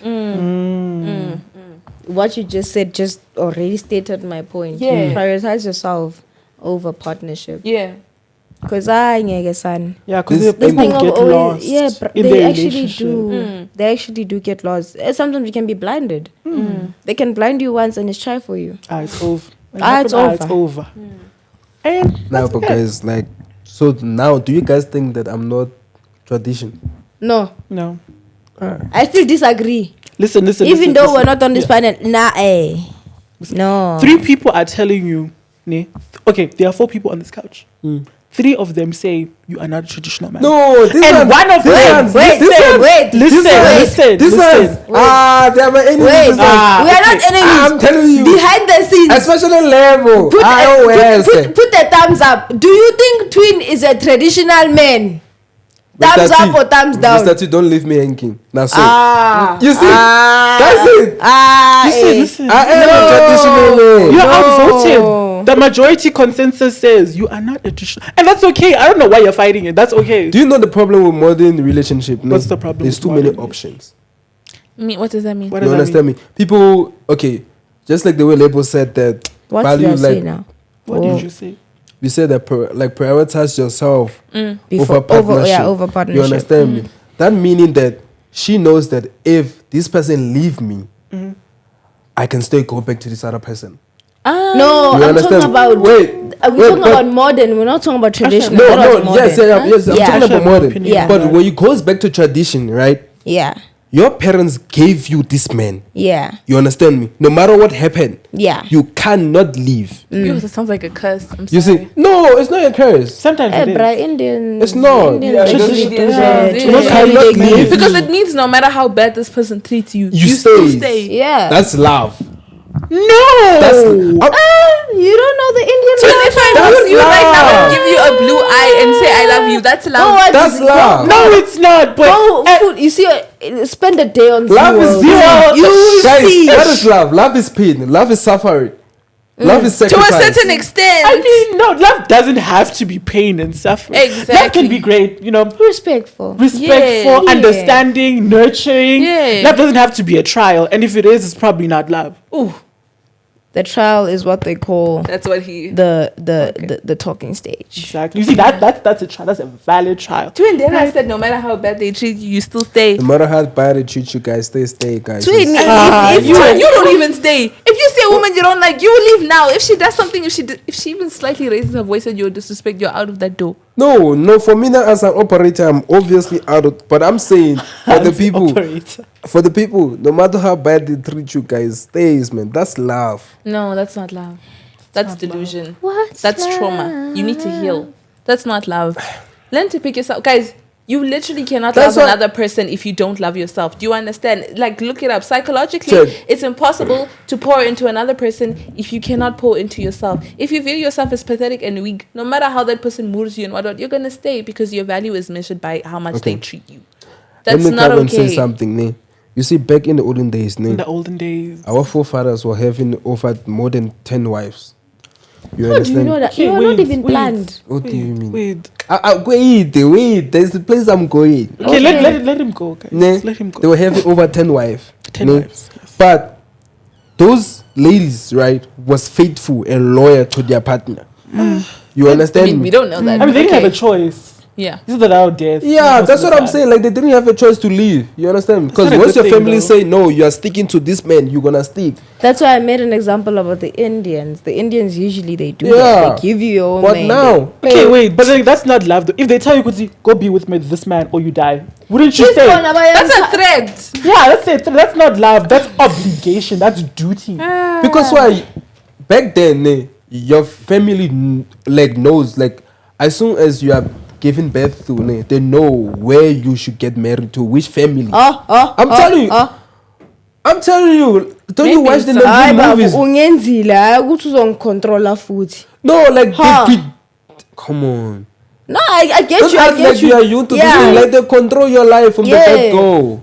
What you just said just already stated my point. Yeah. Prioritize yourself over partnership. Yeah. Because son. Yeah, because This people thing get of always, lost in they their actually relationship. do. They actually do get lost. Sometimes you can be blinded. They can blind you once and it's try for you. It's over. It's It's over. over. And Now, but guys, like, so now, do you guys think that I'm not tradition? No, no. I still disagree. Listen. Even though we're listen. not on this panel, no. 3 people are telling you, okay, there are 4 people on this couch. 3 of them say you are not a traditional man. No, this And one of them, wait, listen. This one, they are my enemies. Wait, This one. we are not enemies. I'm telling you, Behind the scenes, especially level. put iOS. the thumbs up. Do you think Twin is a traditional man? Thumbs Mr. up or thumbs down? Mr. T, don't leave me hanging. Now, so you see, that's it. Listen. I am a traditional man. You're outvoted. The majority consensus says you are not a traditional, and that's okay. I don't know why you're fighting it. That's okay. Do you know the problem with modern relationship? What's the problem There's with too many modern? options. What does that mean? What You does that understand me? People, okay, just like the way Label said that What value, did I say like now? What did you say? we said that prioritize yourself Before- over partnership. over partnership. You understand me? That meaning that she knows that if this person leave me, I can still go back to this other person. No, You I'm understand? talking about. Wait, we're talking but- about modern. We're not talking about traditional. No, That was no, modern. yes, I'm Yeah. talking about modern. opinion Yeah. But when it goes back to tradition, right? Yeah, Your parents gave you this man. yeah, You understand me? No matter what happened, yeah. you cannot leave. Ew, that sounds like a curse. I'm You sorry. see? No, it's not a curse. Sometimes it is. Bra, Indians. It's not. Indians Yeah, actually it's do just- that. yeah. You Traditionally, cannot they leave. give Because you- it means no matter how bad this person treats you, You still stay. stay. Yeah. That's love. No. That's you don't know the Indian. So if I That's love you right now and love. give you a blue eye and say I love you, that's love. That's love. No, it's not. But Go food. You see, spend a day on Love is SeaWorld. zero. You Guys, see. that is love. Love is pain. Love is suffering. Love is To a sacrifice. certain extent. I mean, no, love doesn't have to be pain and suffering. Exactly. Love can be great, Respectful. respectful, Yeah. understanding, nurturing. Yeah. Love doesn't have to be a trial, and if it is, it's probably not love. Ooh, The trial is what they call that's what he. the talking stage. Exactly. You see, that's a trial. That's a valid trial. Twin, then I said no matter how bad they treat you, you still stay. No matter how bad they treat you guys, stay, guys. Twin, If if you, you don't even stay. If you see a woman you don't like, you leave now. If she does something, if she even slightly raises her voice at you or disrespect, you're out of that door. No, for me now as an operator, I'm obviously out of, but I'm saying for the people, Operator. no matter how bad they treat you guys, stays, man. That's love. No, that's not love. That's delusion. What's That's trauma. You need to heal. That's not love. Learn to pick yourself. Guys, you literally cannot That's love what- another person if you don't love yourself. Do you understand? Like, look it up. Psychologically, Check. it's impossible to pour into another person if you cannot pour into yourself. If you view yourself as pathetic and weak, no matter how that person moves you and whatnot, you're going to stay because your value is measured by how much Okay. they treat you. That's Let me not come and say okay. something, ne? You see, back in the olden days, ne, In the olden days. our forefathers were having offered more than 10 wives. You How do you understand? know that? Okay, You are wait, not even wait. planned. What do you mean? Wait. Wait. There's the place I'm going. Okay, let him go, guys. Ne? Let him They go. were having over 10 wives. 10 ne? wives. Yes. But those ladies, right, was faithful and loyal to their partner. You I understand mean, me? we don't know that. I mean, they didn't Okay. have a choice. Yeah. This is the now death. Yeah, most that's of what the I'm time. saying. Like, they didn't have a choice to leave. You understand? Because not a once good your thing, family though. say, no, you are sticking to this man, you're going to stick. That's why I made an example about the Indians. The Indians usually they do Yeah. that. They give you your own But man. now, Okay, wait, but like, that's not love. Though. If they tell you, "Kuti, go be with me, this man, or you die," wouldn't you This stay? one, That's a threat. Yeah, that's it. That's not love. That's obligation. That's duty. because why? Back then, your family like knows, like, as soon as you are giving birth to, they know where you should get married to, which family. I'm telling you. I'm telling you. Don't you Maybe watch the so. Hayi Nigerian babu movies? ungenzile hayi ukuthi uzongicontrola futhi. No, like Huh. come on. No, I get Don't you. I act get like you. you are you to this thing. Let them control your life from the get-go.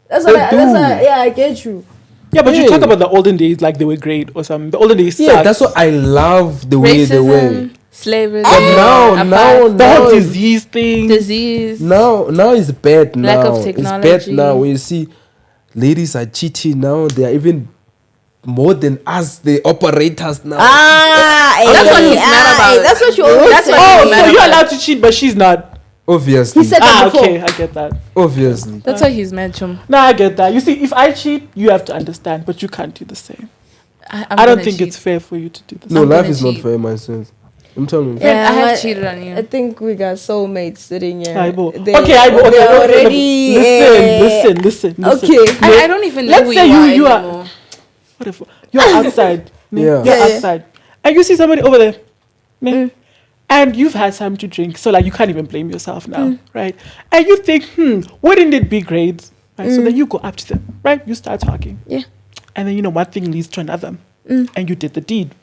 That's what. I get you. Yeah, but you Hey. talk about the olden days like they were great or something. The olden days Yeah, sucked. that's what I love the way they were. Racism, slavery. But now, the whole disease thing. disease. now it's bad now. Lack of It's technology. bad now. When you see ladies are cheating now, they are even more than us, the operators now. That's what he's mad about. That's what you always That's say. what he's So mad you're about. allowed to cheat, but she's not. Obviously. He said that before. Okay, I get that. Obviously. That's why he's mad, Chum. No, I get that. You see, if I cheat, you have to understand, but you can't do the same. I'm I don't gonna think cheat. it's fair for you to do this. No, I'm life gonna is not cheat. fair, my sense. I'm telling you. Friend, I have I- cheated on you. I think we got soulmates sitting here. Aibo. They- Okay, Aibo. Okay, they're okay, already. listen. Okay. I don't even know Let's who say you are you are- anymore. Whatever. You're outside. Yeah. You're Yeah. outside. And you see somebody over there. And you've had time to drink. So, like, you can't even blame yourself now. Right? And you think, wouldn't it be great? Right? So then you go up to them. Right? You start talking. Yeah. And then, one thing leads to another. And you did the deed.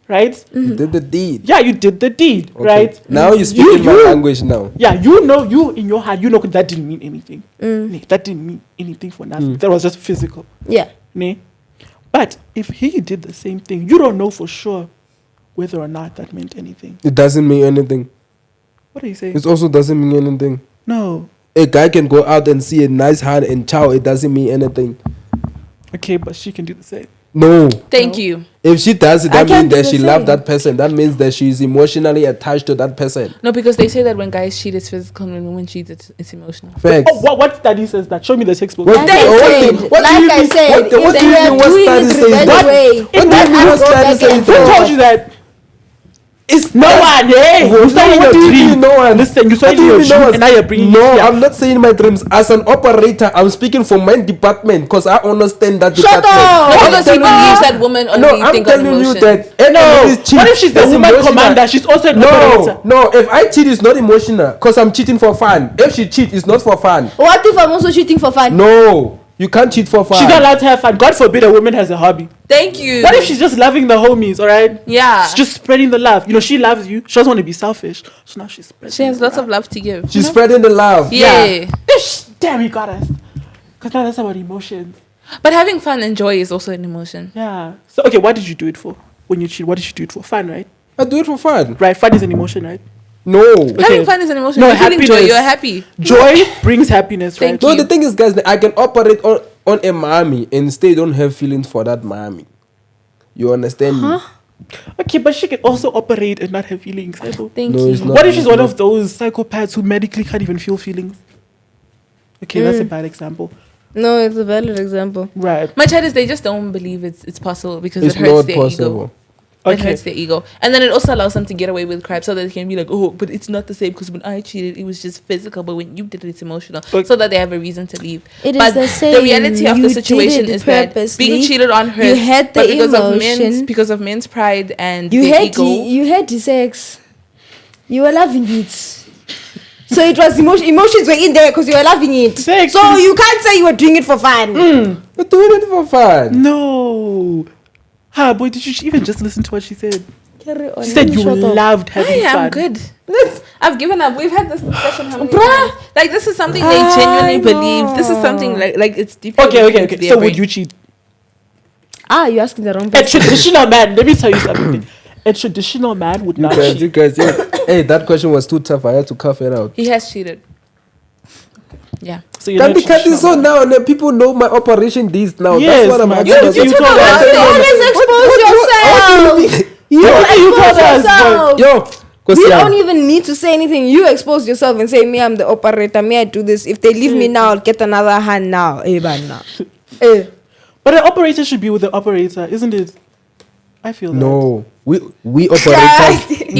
Right? You did the deed. Yeah, you did the deed. Okay. Right? Now you speak in my language now. Yeah, you in your heart, that didn't mean anything. That didn't mean anything for nothing. That was just physical. Yeah. Ne? But if he did the same thing, you don't know for sure whether or not that meant anything. It doesn't mean anything. What are you saying? It also doesn't mean anything. No. A guy can go out and see a nice hand and chow. It doesn't mean anything. Okay, but she can do the same. No. Thank you. If she does it, I that can't means do that the she same. loves that person. That means that she is emotionally attached to that person. No, because they say that when guys cheat, it's physical, and when women cheat, it's emotional. Facts. Oh, what study says that? Show me the textbook. What- Like I what said, do you- what do like you I mean- said, what do if you they mean were what doing study it says revenge that? way, What do you let mean us what go study back says and Who that? told you that? It's No one. Hey, you saw in what your do you dream. mean no one? Listen, you saw What it do in you your mean no dream, one? and now you're bringing No, it here. I'm not saying my dreams. As an operator, I'm speaking from my department because I understand that Shut department. up! No, I'm because he telling you- believes that women only No, I'm think on telling you emotion. that No. anybody's cheat, What if she's the that's woman emotional. commander? She's also an operator. No, if I cheat, it's not emotional because I'm cheating for fun. If she cheat, it's not for fun. What if I'm also cheating for fun? No, you can't cheat for fun. She's not allowed to have fun. God forbid a woman has a hobby. Thank you. What if she's just loving the homies, all right? Yeah. She's just spreading the love. She loves you. She doesn't want to be selfish. So now she's spreading She has the lots of love to give. She's spreading the love. Yeah. Damn, he got us. Because now that's about emotions. But having fun and joy is also an emotion. Yeah. So, okay, what did you do it for? When you cheat, what did you do it for? Fun, right? I do it for fun. Right, fun is an emotion, right? No. Having fun is an emotion. No, You're feeling joy. happiness. You're happy. Joy brings happiness, right? Thank No, you. the thing is, guys, that I can operate on a mommy and still don't have feelings for that mommy. You understand me? Okay, but she can also operate and not have feelings. I know. Thank No, you. it's not. What if she's one of those psychopaths who medically can't even feel feelings? Okay, that's a bad example. No, it's a valid example. Right. My child is they just don't believe it's possible because It's it hurts not their possible. ego. It Okay. hurts their ego. And then it also allows them to get away with crap so that they can be like, oh, but it's not the same because when I cheated, it was just physical. But when you did it, it's emotional. Okay. So that they have a reason to leave. It is but the same. reality of You the did situation it is that purposely. being cheated on hurts. You had the but emotion. because of men's pride and You their had ego. you had the sex. You were loving it. So it was emotions were in there because you were loving it. Sex So is- you can't say you were doing it for fun. We're doing it for fun. No. Boy, did you even just listen to what she said? Carry on. She said you Shut up. loved having I fun. am good. I've given up. We've had this discussion how many Bruh. times? Like this is something they genuinely believe. This is something like it's deep. Okay. So would you cheat? You're asking the wrong A person. traditional man, let me tell you something. A traditional man would not cheat. You guys, yeah. Hey, that question was too tough. I had to cough it out. He has cheated. Yeah. So you're Can not be cutting traditional so man. now and then people know my operation these now. Yes, That's what I'm man. asking. You told us. You always expose yourself. You You told expose us, yourself. Yo, cause We yeah, don't even need to say anything. You expose yourself and say, me, I'm the operator. Me, I do this. If they leave me now, I'll get another hand now. Now. But an operator should be with the operator, isn't it? I feel that. no, we operators.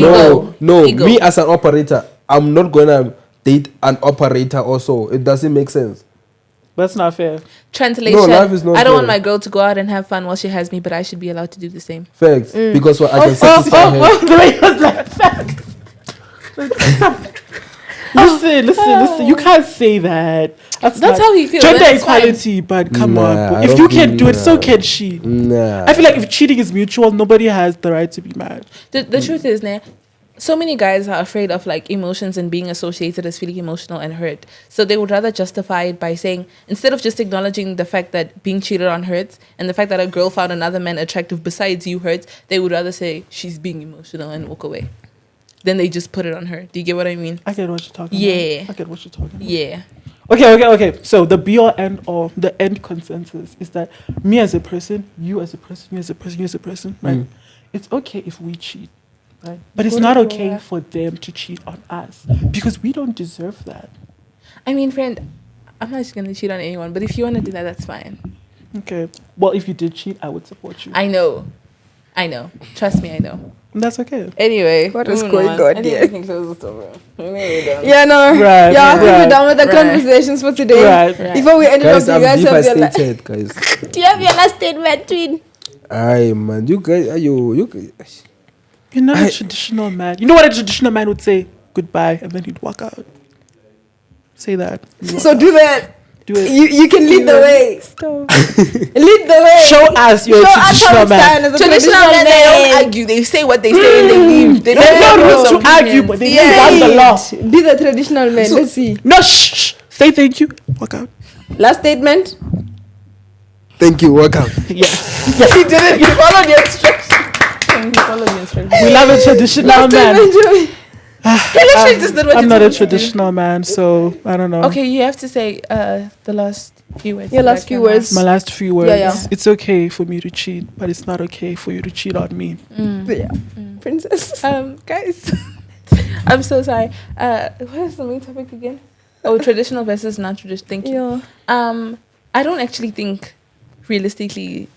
No, Ego. me as an operator, I'm not gonna date an operator. Also, it doesn't make sense. That's not fair. Translation. No, life is not I don't fair. want my girl to go out and have fun while she has me, but I should be allowed to do the same. Facts, because what I can satisfy her. The way it was like facts. Listen. You can't say that. That's That's not- how he feels. Gender That's equality, but come Nah, on. I If don't you can believe do it, so that. can she. Nah. I feel like if cheating is mutual, nobody has the right to be mad. The truth is, nah, so many guys are afraid of like emotions and being associated as feeling emotional and hurt. So they would rather justify it by saying, instead of just acknowledging the fact that being cheated on hurts and the fact that a girl found another man attractive besides you hurts, they would rather say she's being emotional and walk away. Then they just put it on her. Do you get what I mean? I get what you're talking Yeah. about. I get what you're talking about. Yeah. Okay. So the be all end all, the end consensus is that me as a person, you as a person, you as a person, you as a person, right? It's okay if we cheat, right? But it's not okay for them to cheat on us because we don't deserve that. I mean, friend, I'm not just going to cheat on anyone, but if you want to do that, that's fine. Okay. Well, if you did cheat, I would support you. I know. Trust me, I know. That's okay. Anyway, What is going on here? I can close this over. Yeah, no. Right. Yeah, I think right. we're done with the Right. conversations for today. Right. Before we end it Guys, up, I'm you guys have your devastated, guys. Do you have your last statement, Twin? Aye, man. You guys, you guys. You're not a traditional man. You know what a traditional man would say? Goodbye, and then he'd walk out. Say that. So do that. Do it. You can lead the way. Lead the way. Show us you're a Show us how traditional it's man. done as a Traditional men, they don't argue. They say what they say and they leave. They There's don't no have room to opinions. argue, but they Say lay down the law. it. Be the traditional man. Let's see. No, shh. Say thank you. Walk out. Last statement. Thank you. Welcome. Yeah. He did it. You followed your instructions. We love a traditional Last man. statement, Joey. He literally just did what I'm you not a told me to do. traditional man, so I don't know. Okay, you have to say the last few words. Your last few words. My last few words. Yeah. It's okay for me to cheat, but it's not okay for you to cheat on me. Yeah. Princess. Guys, I'm so sorry. What is the main topic again? Oh, traditional versus non-traditional. Thank you. Yeah. I don't actually think, realistically,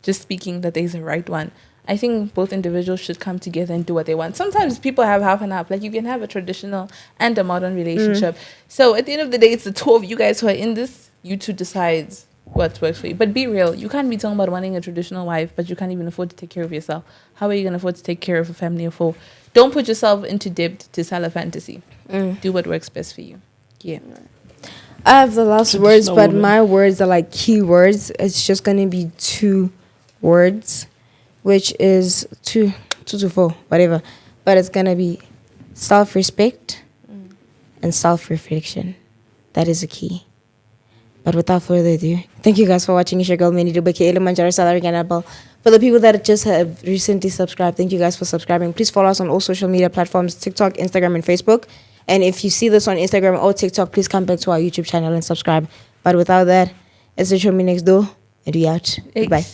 just speaking, that there's a right one. I think both individuals should come together and do what they want. Sometimes people have half and half. Like, you can have a traditional and a modern relationship. So at the end of the day, it's the two of you guys who are in this. You two decides what works for you. But be real. You can't be talking about wanting a traditional wife, but you can't even afford to take care of yourself. How are you going to afford to take care of a family of 4? Don't put yourself into debt to sell a fantasy. Do what works best for you. Yeah. I have the last words, but woman. my words are like key words. It's just going to be 2 words, which is 2 to 4, whatever. But it's going to be self-respect and self-reflection. That is a key. But without further ado, thank you guys for watching. It's your girl, Minnie Dubeke, Manjaro Salary Ganabal. For the people that just have recently subscribed, thank you guys for subscribing. Please follow us on all social media platforms, TikTok, Instagram, and Facebook. And if you see this on Instagram or TikTok, please come back to our YouTube channel and subscribe. But without that, it's the Chomi Next Door, and we out. Goodbye.